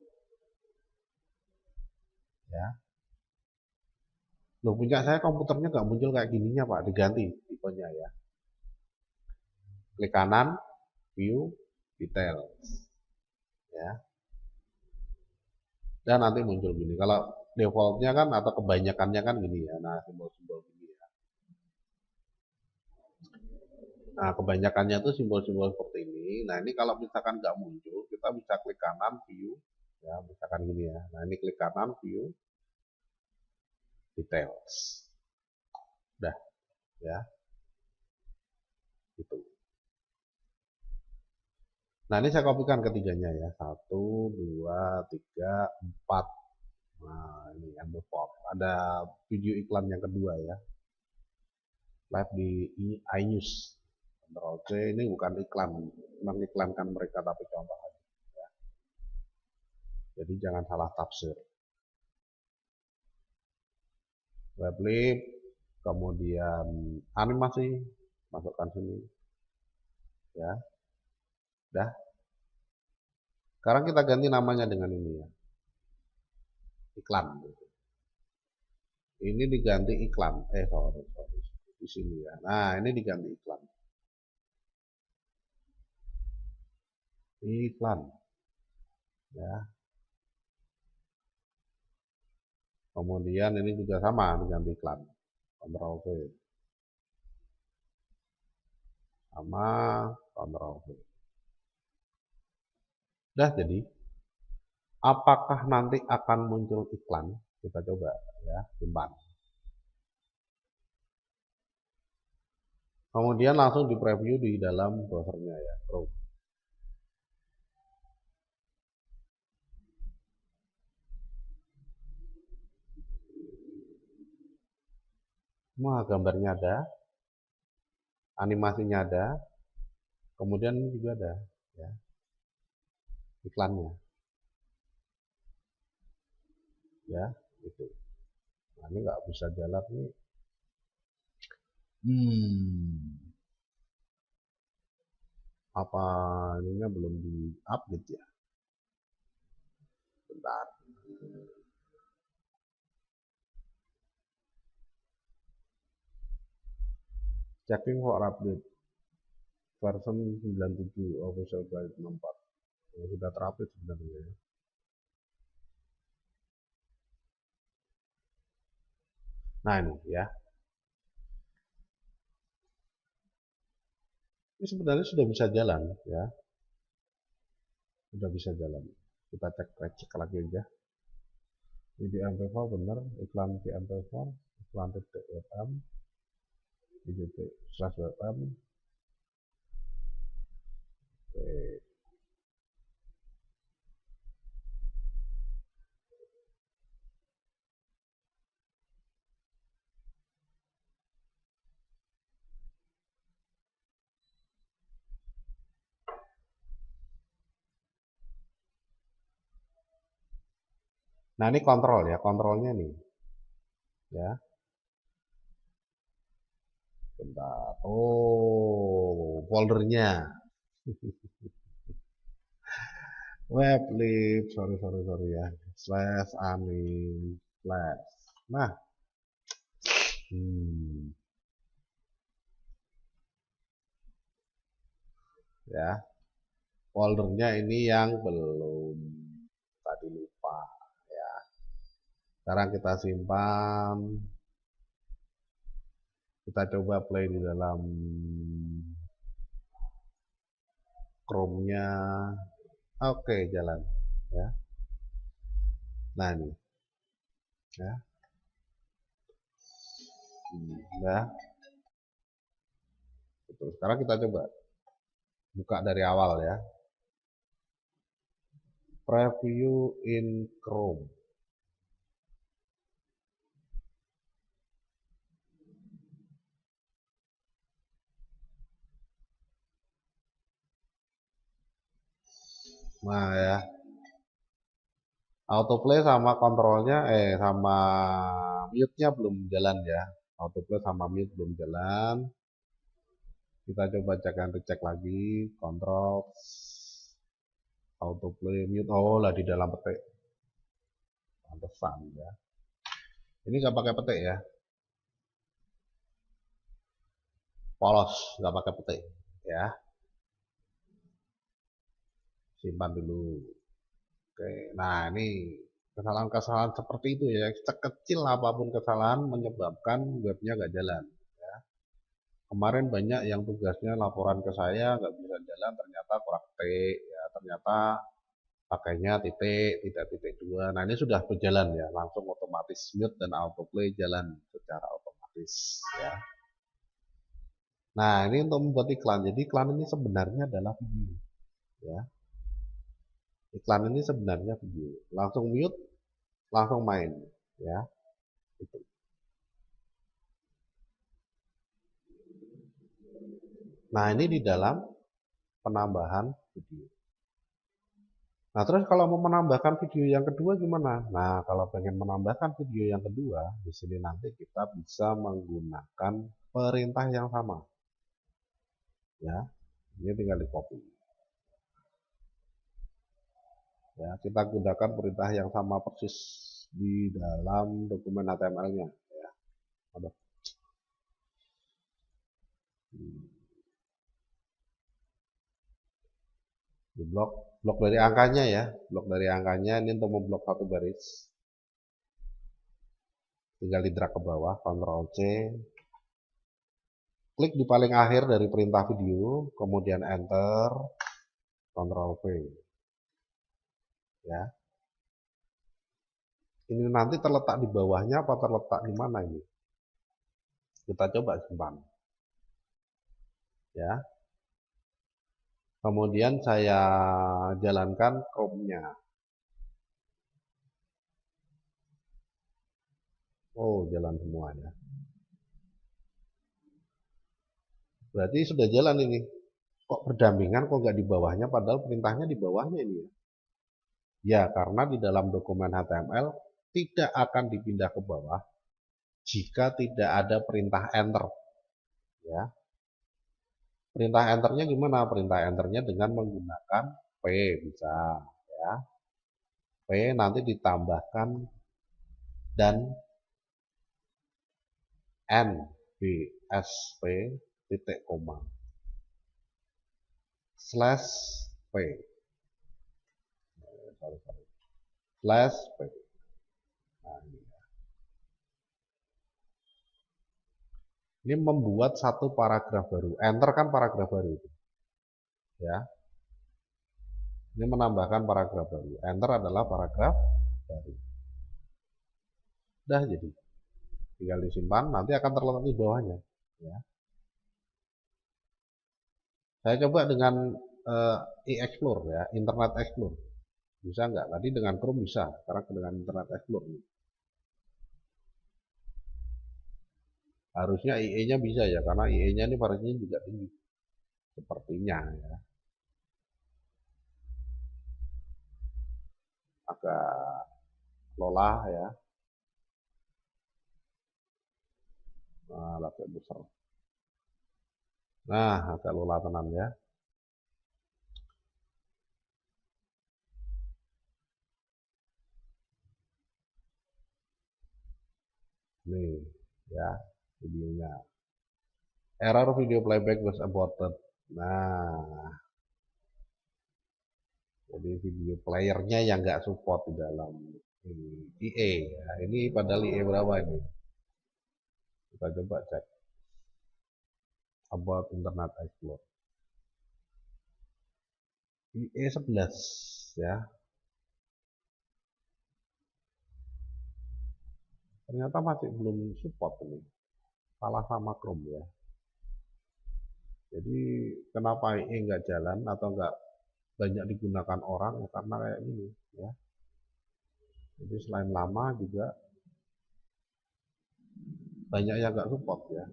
ya. Loh, punya saya komputernya nggak muncul kayak gininya Pak, diganti tipenya ya. Klik kanan, view, details ya. Dan nanti muncul gini. Kalau defaultnya kan atau kebanyakannya kan gini ya. Nah, simbol-simbol gini ya. Nah, kebanyakannya itu simbol-simbol seperti ini. Nah, ini kalau misalkan nggak muncul, kita bisa klik kanan view, ya, misalkan gini ya. Nah, ini klik kanan view details. Udah, ya, gitu. Nah, ini saya kopikan ketiganya ya. 1, 2, 3, 4. Nah, ini envelope. Ada video iklan yang kedua ya. Live di iNews. Ctrl C, ini bukan iklan, mengiklankan mereka tapi contoh aja. Ya. Jadi jangan salah tafsir. Weblib, kemudian animasi, masukkan sini. Ya, dah. Sekarang kita ganti namanya dengan ini ya. Iklan. Ini diganti iklan. Sorry. Di sini ya. Nah, ini diganti iklan. Iklan. Ya. Kemudian ini juga sama diganti iklan. Ctrl V. Sama Ctrl V. Dah jadi. Apakah nanti akan muncul iklan? Kita coba ya, simpan. Kemudian langsung di preview di dalam browsernya ya, Chrome. Nah, gambarnya ada, animasinya ada, kemudian ini juga ada ya, iklannya. Ya, itu. Nah, ini nggak bisa jalan nih. Apa ininya belum di update ya? Bentar. Checking for update version 97 official guide 64. Sudah terupdate sebenarnya ya. Nah, ini ya. Ini sebenarnya sudah bisa jalan ya. Sudah bisa jalan. Kita cek lagi aja. Ini di MP4 benar, iklan di MP4, iklan titik webm, di titik slash webm. Oke. Nah, ini kontrol ya, kontrolnya nih. Ya. Bentar. Oh, foldernya. Weblib, sorry ya. Slash anim slash. Nah, ya. Foldernya ini yang belum tadi lupa ya. Sekarang kita simpan. Kita coba play di dalam Chrome-nya. Oke, jalan ya. Nah, ini ya. Nah, terus sekarang kita coba buka dari awal ya. Preview in Chrome. Nah ya, autoplay sama kontrolnya sama mute-nya belum jalan ya. Autoplay sama mute belum jalan. Kita coba cek and recheck lagi, kontrol autoplay mute. Oh lah di dalam petik. Pantesan ya. Ini nggak pakai petik ya. Polos, nggak pakai petik ya. Simpan dulu. Oke, nah ini kesalahan-kesalahan seperti itu ya, sekecil apapun kesalahan menyebabkan webnya nggak jalan. Ya. Kemarin banyak yang tugasnya laporan ke saya nggak bisa jalan, ternyata kurang ketik ya, ternyata pakainya titik, tidak titik dua. Nah ini sudah berjalan ya, langsung otomatis mute dan autoplay jalan secara otomatis ya. Nah ini untuk membuat iklan. Jadi iklan ini sebenarnya adalah video ya. Iklan ini sebenarnya video. Langsung mute, langsung main ya. Itu. Nah ini di dalam penambahan video. Nah, terus kalau mau menambahkan video yang kedua gimana? Nah, kalau pengen menambahkan video yang kedua, di sini nanti kita bisa menggunakan perintah yang sama. Ya, ini tinggal di copy. Ya, kita gunakan perintah yang sama persis di dalam dokumen HTML-nya. Ya, ada. Di blok dari angkanya ya, blok dari angkanya ini untuk memblok satu baris. Tinggal di drag ke bawah, Ctrl C, klik di paling akhir dari perintah video, kemudian enter, Ctrl V. Ya. Ini nanti terletak di bawahnya apa terletak di mana ini? Kita coba simpan. Ya. Kemudian saya jalankan Chrome-nya. Oh, jalan semuanya. Berarti sudah jalan ini. Kok berdampingan, kok nggak di bawahnya, padahal perintahnya di bawahnya ini ya. Ya, karena di dalam dokumen HTML tidak akan dipindah ke bawah jika tidak ada perintah enter. Ya. Perintah enternya gimana? Perintah enternya dengan menggunakan P bisa. Ya. P nanti ditambahkan dan NBSP titik koma slash P slash P. Nah, ini membuat satu paragraf baru. Enter kan paragraf baru itu. Ya. Ini menambahkan paragraf baru. Enter adalah paragraf baru. Udah jadi. Tinggal disimpan, nanti akan terletak di bawahnya. Ya. Saya coba dengan e-explore ya, Internet Explorer. Bisa nggak? Tadi dengan Chrome bisa, sekarang dengan Internet Explorer. Harusnya IE-nya bisa ya, karena IE-nya ini variasinya juga tinggi. Sepertinya ya. Agak lelah ya. Nah, agak besar. Nah, agak lelah tenan ya. Nih, ya, videonya. Error video playback was aborted. Nah, jadi video playernya yang nggak support di dalam IE. Ya, ini padahal IE berapa ini? Kita coba cek. About Internet Explorer. IE 11 ya. Ternyata masih belum support ini. Salah sama Chrome ya. Jadi kenapa IE nggak jalan atau nggak banyak digunakan orang ya karena kayak gini ya. Jadi selain lama juga banyak yang nggak support ya.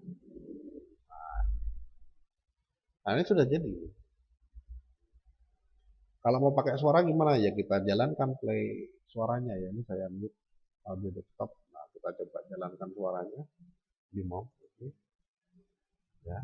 Nah ini sudah jadi. Kalau mau pakai suara gimana ya, kita jalankan play suaranya ya. Ini saya mute audio desktop. Nah kita coba jalankan suaranya di mouse. Oke. Ya.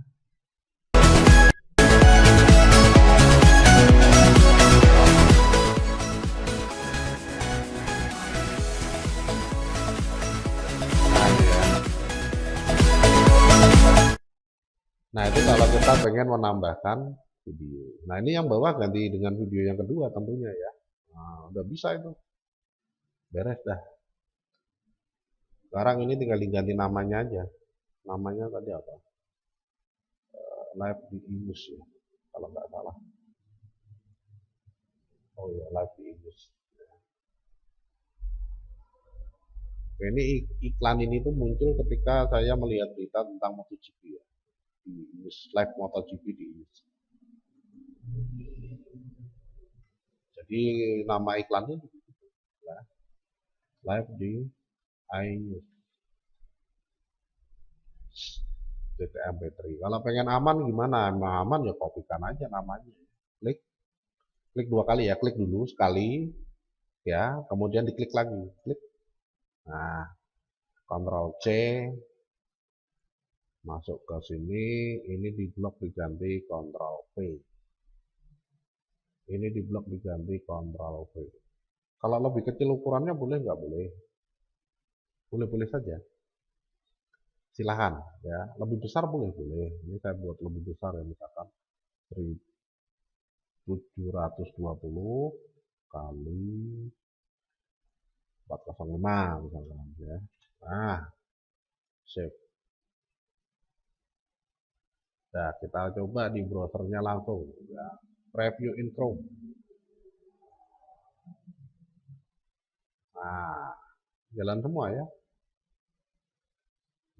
Nah itu kalau kita pengen menambahkan video. Nah ini yang bawah ganti dengan video yang kedua tentunya ya. Nah, udah bisa itu. Beres dah. Sekarang ini tinggal diganti namanya aja. Namanya tadi apa? live di Inus ya, kalau nggak salah. Oh ya, live di Inus. Oke, ini iklan ini tuh muncul ketika saya melihat berita tentang MotoGP ya, di Inus, live MotoGP di Inus. Jadi nama iklannya ya, live di iNews TTMP3. Kalau pengen aman gimana? Aman ya kopikan aja namanya. Klik 2 kali ya, klik dulu sekali ya, kemudian diklik lagi, klik. Nah, Ctrl C, masuk ke sini, ini di blok diganti Ctrl V. Ini di blok diganti Ctrl V. Kalau lebih kecil ukurannya boleh nggak boleh? Boleh-boleh saja. Silahkan ya, lebih besar boleh. Ini saya buat lebih besar ya, misalkan 720 kali 405 misalkan ya. Nah, save. Nah, kita coba di browsernya langsung ya. Preview in Chrome. Nah, jalan semua ya.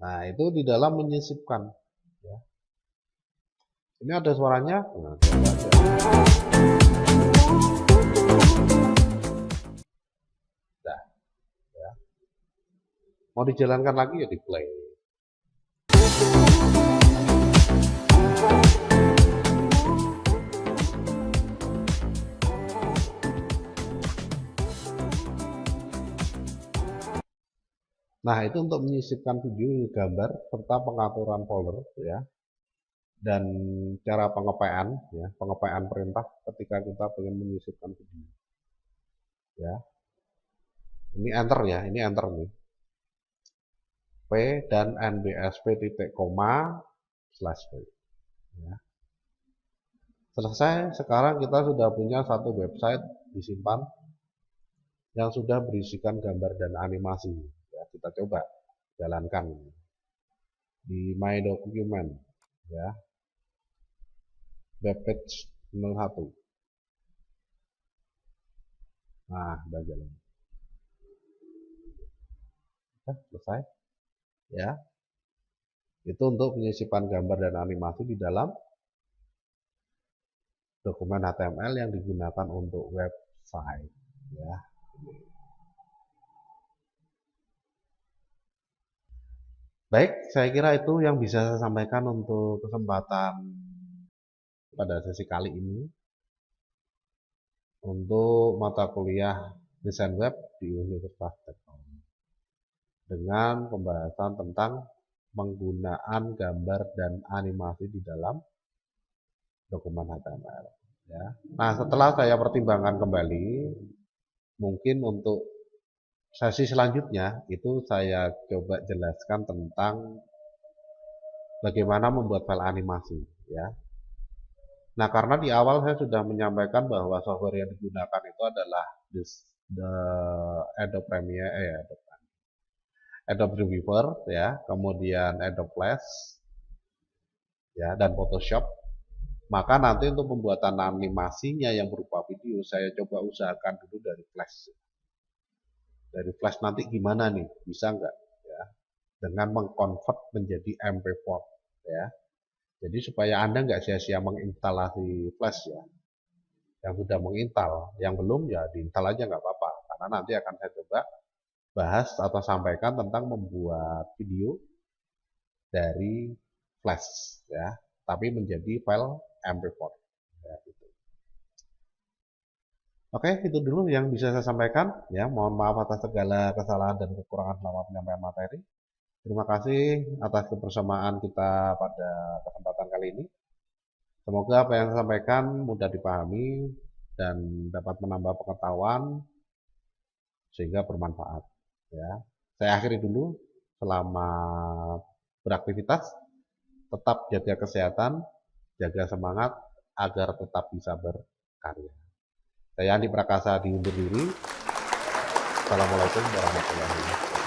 Nah, itu di dalam menyisipkan ya. Ini ada suaranya. Nah, coba aja. Nah, ya. Mau dijalankan lagi ya di play. Nah, itu untuk menyisipkan video, gambar, serta pengaturan folder ya. Dan cara pengepaian ya, pengepaian perintah ketika kita ingin menyisipkan video. Ya. Ini enter ya, ini enter nih. P dan NBSP titik koma slash P. Ya. Selesai, sekarang kita sudah punya satu website disimpan yang sudah berisikan gambar dan animasi. Ya, kita coba jalankan di My Document ya, webpage 01. Nah, udah jalan. Selesai ya. Itu untuk penyisipan gambar dan animasi di dalam dokumen HTML yang digunakan untuk website ya. Baik, saya kira itu yang bisa saya sampaikan untuk kesempatan pada sesi kali ini untuk mata kuliah desain web di Universitas Teknologi dengan pembahasan tentang penggunaan gambar dan animasi di dalam dokumen HTML ya. Nah, setelah saya pertimbangkan kembali, mungkin untuk sesi selanjutnya itu saya coba jelaskan tentang bagaimana membuat file animasi ya. Nah, karena di awal saya sudah menyampaikan bahwa software yang digunakan itu adalah Adobe Premiere, Adobe Reaper ya, kemudian Adobe Flash ya, dan Photoshop. Maka nanti untuk pembuatan animasinya yang berupa video saya coba usahakan dulu dari Flash. Dari Flash nanti gimana nih, bisa nggak ya, dengan mengconvert menjadi MP4 ya. Jadi supaya Anda nggak sia-sia menginstalasi Flash ya. Yang sudah menginstal, yang belum ya diinstal aja nggak apa-apa. Karena nanti akan saya coba bahas atau sampaikan tentang membuat video dari Flash ya, tapi menjadi file MP4 ya, gitu. Oke, itu dulu yang bisa saya sampaikan ya. Mohon maaf atas segala kesalahan dan kekurangan selama penyampaian materi. Terima kasih atas kebersamaan kita pada kesempatan kali ini. Semoga apa yang saya sampaikan mudah dipahami dan dapat menambah pengetahuan sehingga bermanfaat ya. Saya akhiri dulu. Selamat beraktivitas, tetap jaga kesehatan, jaga semangat agar tetap bisa berkarya. Saya Andi Prakasa diundur diri. Assalamualaikum warahmatullahi wabarakatuh.